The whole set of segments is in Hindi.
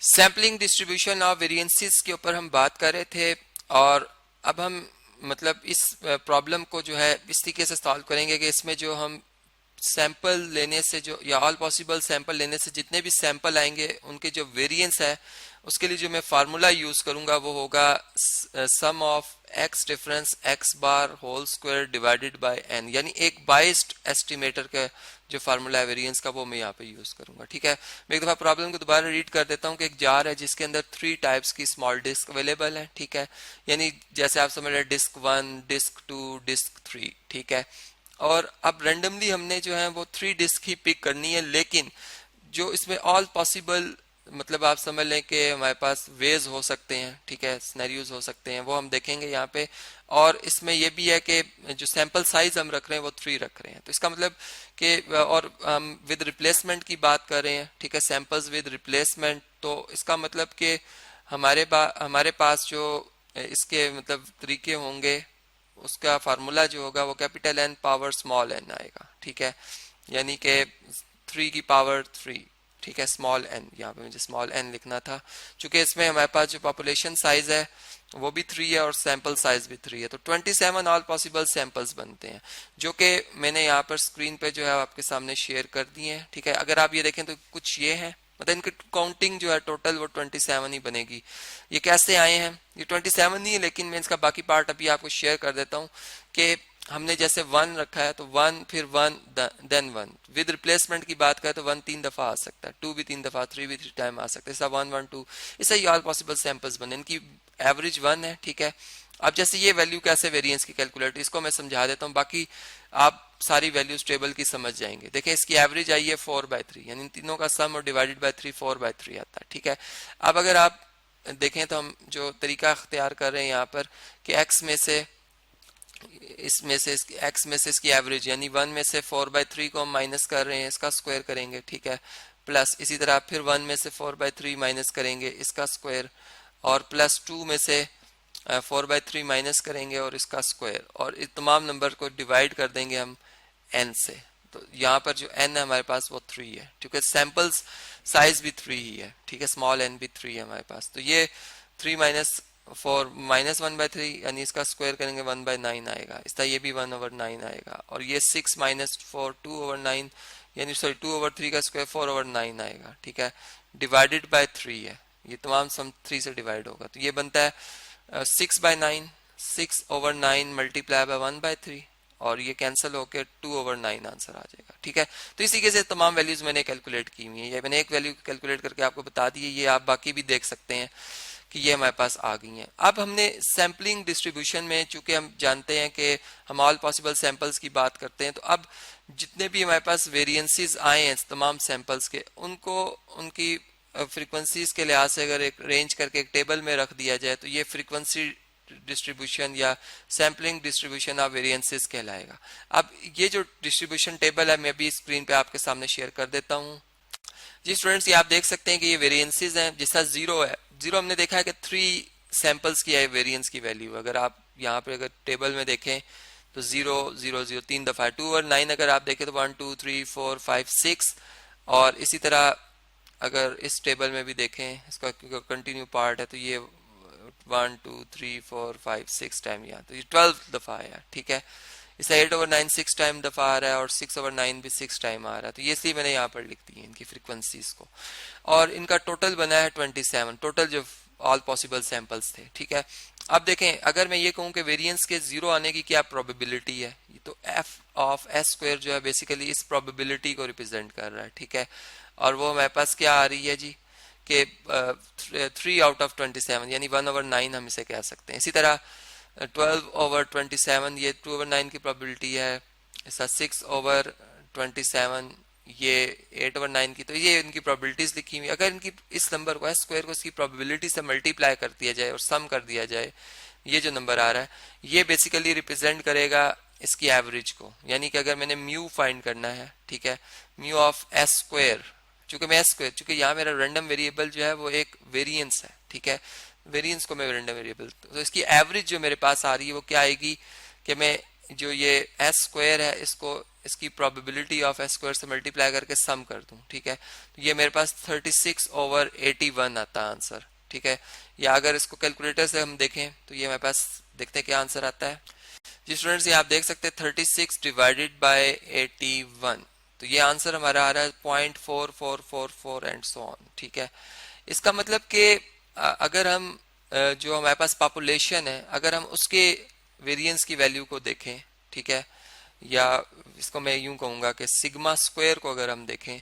सैम्पलिंग डिस्ट्रीब्यूशन ऑफ वेरिएंसेस के ऊपर हम बात कर रहे थे और अब हम मतलब इस प्रॉब्लम को जो है इस तरीके से सॉल्व करेंगे कि इसमें जो हम सैंपल लेने से जो या ऑल पॉसिबल सैंपल लेने से जितने भी सैंपल आएंगे उनके जो वेरिएंस है उसके लिए जो मैं फार्मूला यूज करूंगा वो होगा sum of x difference x bar whole square divided by n, यानी एक बाइस्ड एस्टिमेटर का जो फार्मूला है वेरिएंस का वो मैं यहाँ पे यूज करूंगा। ठीक है, मैं एक दफा प्रॉब्लम को दोबारा रीड कर देता हूँ कि एक जार है जिसके अंदर 3 टाइप्स की स्मॉल डिस्क अवेलेबल है। ठीक है, यानी जैसे आप समझ रहे हैं डिस्क 1, डिस्क 2, डिस्क 3। ठीक है, और अब रेंडमली हमने जो है वो 3 डिस्क ही पिक करनी है, लेकिन जो इसमें ऑल पॉसिबल मतलब आप समझ लें कि हमारे पास वेज हो सकते हैं। ठीक है, सिनेरियोज हो सकते हैं, वो हम देखेंगे यहाँ पे। और इसमें यह भी है कि जो सैंपल साइज हम रख रहे हैं वो 3 रख रहे हैं, तो इसका मतलब कि और हम विद रिप्लेसमेंट की बात कर रहे हैं। ठीक है, सैंपल्स विद रिप्लेसमेंट, तो इसका मतलब कि हमारे पास जो इसके मतलब तरीके होंगे उसका फार्मूला जो होगा वो capital N power small N आएगा। ठीक है, यानी कि 3 की पावर 3। ठीक है, स्मॉल एन, यहाँ पे मुझे स्मॉल एन लिखना था क्योंकि इसमें हमारे पास जो पॉपुलेशन साइज है वो भी 3 है और सैंपल साइज भी 3 है, तो 27 ऑल पॉसिबल सैंपल्स बनते हैं, जो कि मैंने यहाँ पर स्क्रीन पे जो है आपके सामने शेयर कर दिए हैं। ठीक है, अगर आप ये देखें तो कुछ ये है, मतलब इनकी काउंटिंग जो है टोटल वो 27 ही बनेगी। ये कैसे आए हैं, ये 27 नहीं है, लेकिन मैं इसका बाकी पार्ट अभी आपको शेयर कर देता हूँ कि हमने जैसे 1 रखा है तो 1 फिर 1 देन 1। विद रिप्लेसमेंट की बात करें तो 1 3 दफा आ सकता है, 2 भी 3 दफा, 3 भी 3 टाइम आ सकता है, ऐसा 1 1 2, ऐसा ही ऑल पॉसिबल सैंपल्स बने, इनकी एवरेज 1 है। ठीक है, अब जैसे ये वैल्यू कैसे वेरिएंस की कैलकुलेट, इसको मैं समझा देता हूँ, बाकी आप सारी वैल्यूज टेबल की समझ जाएंगे। देखिए इसकी एवरेज आई है 4/3, यानी इन तीनों का सम और डिवाइडेड बाय 3 4/3 आता है। ठीक है, अब अगर आप देखें तो हम जो तरीका अख्तियार कर रहे हैं यहाँ पर कि x में से x में से इसकी एवरेज यानी 1 में से 4/3 को हम माइनस कर रहे हैं, इसका स्क्वायर करेंगे। ठीक है, प्लस इसी तरह फिर 1 में से 4/3 माइनस करेंगे, इसका स्क्वायर, और प्लस 2 में से 4/3 माइनस करेंगे और इसका स्क्वायर, और इस तमाम नंबर को डिवाइड कर देंगे हम n से। तो यहाँ पर जो n है हमारे पास वो 3 है, क्योंकि सैंपल्स साइज भी 3 ही है। ठीक है, स्मॉल n भी 3 है हमारे पास, तो ये 3 माइनस 4 माइनस 1/3 यानी इसका स्क्वायर करेंगे 1/9 आएगा, इसका ये भी 1/9 आएगा, और ये 6 माइनस 4 2/9 यानी सॉरी 2/3 का स्क्वायर 4/9 आएगा। ठीक है, डिवाइडेड बाय 3 है, ये तमाम सम 3 से डिवाइड होगा, तो ये बनता है 6/9, 6/9 मल्टीप्लाई बाय 1/3, और ये कैंसिल होकर 2/9 आंसर आ जाएगा। ठीक है, तो इसी के से तमाम वैल्यूज मैंने कैलकुलेट की हुई है, ये मैंने एक वैल्यू कैलकुलेट करके आपको बता दी है, ये आप बाकी भी देख सकते हैं कि ये हमारे पास आ गई हैं। अब हमने सैम्पलिंग डिस्ट्रीब्यूशन में चूंकि हम जानते हैं कि हम ऑल पॉसिबल सैंपल्स की बात करते हैं, तो अब जितने भी हमारे पास वेरिएंसेस आए हैं तमाम सैंपल्स के, उनको उनकी फ्रीक्वेंसीज के लिहाज से अगर एक रेंज करके एक टेबल में रख दिया जाए तो ये फ्रीक्वेंसी डिस्ट्रीब्यूशन या सैम्पलिंग डिस्ट्रीब्यूशन ऑफ वेरिएंसेस कहलाएगा। अब ये जो डिस्ट्रीब्यूशन टेबल है मैं अभी स्क्रीन पे आपके सामने शेयर कर देता हूँ। जी स्टूडेंट्स, ये आप देख सकते हैं कि ये वेरिएंसेस हैं, जिसका 0 है, 0 हमने देखा है कि 3 सैंपल्स की है वेरिएंस की वैल्यू। अगर आप यहाँ पे अगर टेबल में देखें तो 0 0 0 3 दफा है। 2 और 9 अगर आप देखें तो 1 2 3 4 5 6, और इसी तरह अगर इस टेबल में भी देखें इसका कंटिन्यू पार्ट है तो ये 1 2 3 4 5 6 टाइम यहाँ, तो ये 12 दफा आया। ठीक है, इसका 8/9 6 टाइम दफा आ रहा है और 6/9 भी 6 टाइम आ रहा है, तो ये इसलिए मैंने यहाँ पर लिख दी है इनकी फ्रीक्वेंसीज को, और इनका टोटल बना है 27, टोटल जो ऑल पॉसिबल सैंपल्स थे। ठीक है, अब देखें अगर मैं ये कहूँ कि वेरिएंस के 0 आने की क्या प्रोबेबिलिटी है, तो f ऑफ s स्क्वायर जो है बेसिकली इस प्रोबेबिलिटी को रिप्रेजेंट कर रहा है। ठीक है, और वो हमारे पास क्या आ रही है जी कि 3/27 यानी 1/9 हम इसे कह सकते हैं। इसी तरह 12/27 ये 2/9 की प्रोबेबिलिटी है, ऐसा 6/27 ये 8/9 की, तो ये इनकी प्रोबेबिलिटीज लिखी हुई। अगर इनकी इस नंबर को स्क्वायर को इसकी प्रोबेबिलिटी से मल्टीप्लाई कर दिया जाए और सम कर दिया जाए, ये जो नंबर आ रहा है ये बेसिकली रिप्रेजेंट करेगा इसकी एवरेज को, यानी कि अगर मैंने म्यू फाइंड करना है, ठीक है, म्यू ऑफ एस स्क्वायर, चूंकि यहाँ मेरा रैंडम वेरिएबल जो है वो एक वेरिएंस है। ठीक है, वेरिएंस को मैं रैंडम वेरिएबल, तो इसकी एवरेज जो मेरे पास आ रही है वो क्या आएगी कि मैं जो ये एस स्क्वायर है इसको इसकी प्रोबेबिलिटी ऑफ एस स्क्वायर से मल्टीप्लाई करके सम कर दूं, ठीक है, तो ये मेरे पास 36/81 आता है आंसर, ठीक है। या अगर इसको कैलकुलेटर से हम देखें तो ये मेरे पास देखते हैं क्या आंसर आता है। जी स्टूडेंट्स, ये आप देख सकते हैं 36 डिवाइडेड बाय 81, तो ये आंसर हमारा आ रहा है 0.4444 एंड सो ऑन, ठीक है। इसका मतलब कि अगर हम जो हमारे पास पॉपुलेशन है अगर हम उसके वेरिएंस की वैल्यू को देखें, ठीक है, या इसको मैं यूं कहूंगा कि सिग्मा स्क्वायर को अगर हम देखें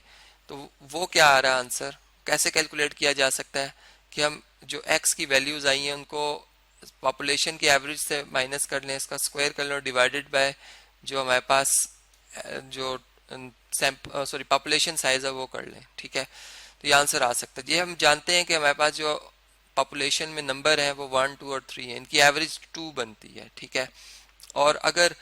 तो वो क्या आ रहा है आंसर, कैसे कैलकुलेट किया जा सकता है कि हम जो एक्स की वैल्यूज आई हैं उनको पॉपुलेशन की एवरेज से माइनस कर लें, इसका स्क्वायर कर लें और डिवाइडेड बाय जो हमारे पास जो पॉपुलेशन साइज है वो कर लें, ठीक है, तो ये आंसर आ सकता है। ये हम जानते हैं कि हमारे पास जो पॉपुलेशन में नंबर है वो 1, 2 और 3 है, इनकी एवरेज 2 बनती है, ठीक है। और अगर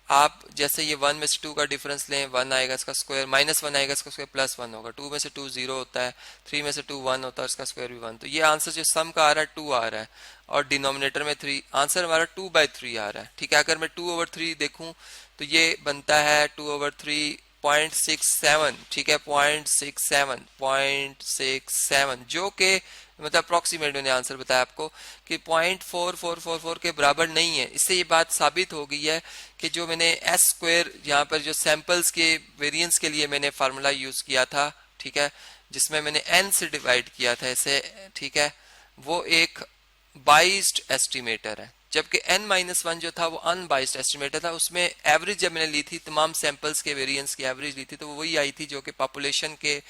आप जैसे ये 1 में से 2 का डिफरेंस लें, 1 आएगा इसका स्क्वायर, -1 आएगा इसका स्क्वायर, +1 होगा, 2 में से 2 0 होता है, 3 में से 2 1 होता है, इसका स्क्वायर भी 1, तो ये आंसर जो सम का आ रहा है 2 आ रहा है और डिनोमिनेटर में 3, आंसर हमारा 2/3 आ रहा है, ठीक है। अगर मैं 2/3 देखूं तो ये बनता है 2/3 0.67, ठीक है, 0.67 जो कि मतलब अप्रोक्सीमेट मैंने आंसर बताया आपको कि 0.4444 के बराबर नहीं है। इससे ये बात साबित हो गई है कि जो मैंने एस स्क्वायर यहाँ पर जो सैंपल्स के वेरिएंस के लिए मैंने फार्मूला यूज किया था, ठीक है, जिसमें मैंने एन से डिवाइड किया था इसे, ठीक है, वो एक बाइस्ड एस्टिमेटर है, जबकि n-1 जो था वो अनबाइस्ड एस्टिमेटर था। उसमें एवरेज जब मैंने ली थी तमाम सैंपल्स के वेरिएंस की एवरेज ली थी तो वो वही आई थी जो कि पॉपुलेशन के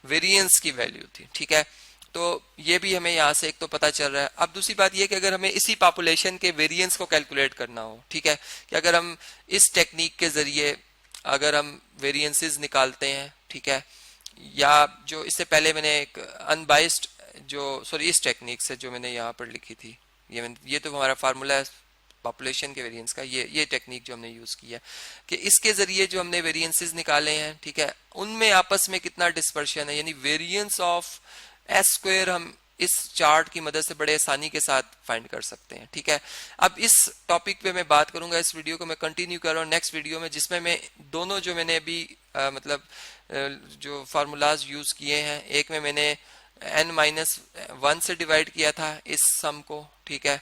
वेरिएंस की वैल्यू थी, ठीक है। तो ये भी हमें यहाँ से एक तो पता चल रहा है। अब दूसरी बात ये कि अगर हमें इसी पॉपुलेशन के वेरिएंस को कैलकुलेट करना हो, ठीक है, कि अगर हम इस टेक्निक के जरिए अगर हम वेरिएंसेस निकालते हैं, ठीक है, या जो इससे पहले मैंने एक अनबाइस्ड इस टेक्निक से जो मैंने यहाँ पर लिखी थी, ये तो हमारा फार्मूला है पॉपुलेशन के वेरिएंस का, ये टेक्निक जो हमने यूज किया कि इसके जरिए जो हमने वेरिएंसेस निकाले हैं, ठीक है, उनमें आपस में कितना डिस्पर्शन है, यानी वेरिएंस ऑफ एस स्क्वायर हम इस चार्ट की मदद से बड़े आसानी के साथ फाइंड कर सकते हैं, ठीक है। अब इस टॉपिक पे मैं बात करूंगा, इस वीडियो को मैं कंटिन्यू कर रहा हूँ नेक्स्ट वीडियो में, जिसमें मैं दोनों जो मैंने अभी जो फार्मूलाज यूज किए हैं, एक में मैंने n-1 से डिवाइड किया था इस सम को, ठीक है,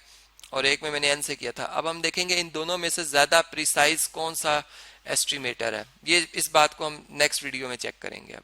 और एक में मैंने n से किया था। अब हम देखेंगे इन दोनों में से ज्यादा प्रिसाइज कौन सा एस्टिमेटर है, ये इस बात को हम नेक्स्ट वीडियो में चेक करेंगे। अब